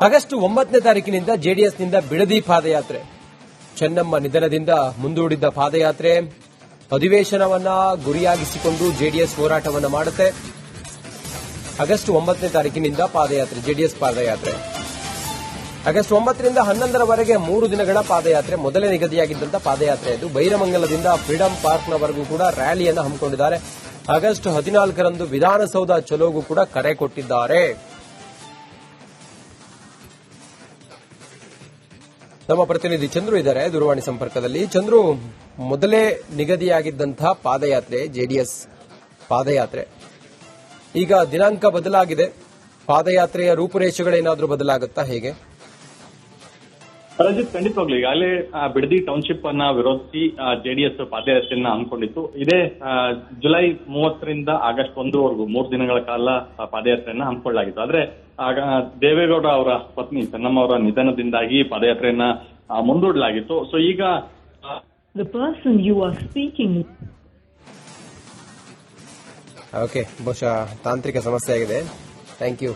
August 9ನೇ ತಾರೀಕಿನಿಂದ ಜೆಡಿಎಸ್ನಿಂದ ಬಿಡದಿ ಪಾದಯಾತ್ರೆ. ಚೆನ್ನಮ್ಮ ನಿಧನದಿಂದ ಮುಂದೂಡಿದ್ದ ಪಾದಯಾತ್ರೆ ಅಧಿವೇಶನವನ್ನ ಗುರಿಯಾಗಿಸಿಕೊಂಡು ಜೆಡಿಎಸ್ ಹೋರಾಟವನ್ನು ಮಾಡುತ್ತೆ. ಆಗಸ್ಟ್ 9ನೇ ತಾರೀಕಿನಿಂದ ಪಾದಯಾತ್ರೆ, ಜೆಡಿಎಸ್ ಪಾದಯಾತ್ರೆ. ಆಗಸ್ಟ್ 9ರಿಂದ 11ರವರೆಗೆ 3 ದಿನಗಳ ಪಾದಯಾತ್ರೆ. ಮೊದಲೇ ನಿಗದಿಯಾಗಿದ್ದಂತಹ ಪಾದಯಾತ್ರೆ ಇದು. ಬೈರಮಂಗಲದಿಂದ ಫ್ರೀಡಂ ಪಾರ್ಕ್ನವರೆಗೂ ಕೂಡ ರ್ಯಾಲಿಯನ್ನು ಹಮ್ಮಿಕೊಂಡಿದ್ದಾರೆ. ಆಗಸ್ಟ್ 14ರಂದು ವಿಧಾನಸೌಧ ಚಲೋಗೂ ಕೂಡ ಕರೆ ಕೊಟ್ಟಿದ್ದಾರೆ. ನಮ್ಮ ಪ್ರತಿನಿಧಿ ಚಂದ್ರು ಇದ್ದಾರೆ ದೂರವಾಣಿ ಸಂಪರ್ಕದಲ್ಲಿ. ಚಂದ್ರು, ಮೊದಲೇ ನಿಗದಿಯಾಗಿದ್ದಂತಹ ಪಾದಯಾತ್ರೆ, ಜೆಡಿಎಸ್ ಪಾದಯಾತ್ರೆ, ಈಗ ದಿನಾಂಕ ಬದಲಾಗಿದೆ. ಪಾದಯಾತ್ರೆಯ ರೂಪುರೇಷೆಗಳೇನಾದರೂ ಬದಲಾಗುತ್ತಾ, ಹೇಗೆ? ರಜಿತ್, ಖಂಡಿತವಾಗ್ಲು ಈಗಾಗಲೇ ಬಿಡದಿ ಟೌನ್ಶಿಪ್ ಅನ್ನ ವಿರೋಧಿಸಿ ಜೆಡಿಎಸ್ ಪಾದಯಾತ್ರೆಯನ್ನ ಹಮ್ಮಿಕೊಂಡಿತ್ತು. ಇದೇ ಜುಲೈ 30ರಿಂದ ಆಗಸ್ಟ್ 1ವರೆಗೂ 3 ದಿನಗಳ ಕಾಲ ಪಾದಯಾತ್ರೆಯನ್ನ ಹಮ್ಮಿಕೊಳ್ಳಲಾಗಿತ್ತು. ಆದ್ರೆ ದೇವೇಗೌಡ ಅವರ ಪತ್ನಿ ಚೆನ್ನಮ್ಮ ಅವರ ನಿಧನದಿಂದಾಗಿ ಪಾದಯಾತ್ರೆಯನ್ನ ಮುಂದೂಡಲಾಗಿತ್ತು. ಸೊ ಈಗ ಓಕೆ, ಬಹುಶಃ ತಾಂತ್ರಿಕ ಸಮಸ್ಯೆ ಆಗಿದೆ. Thank you.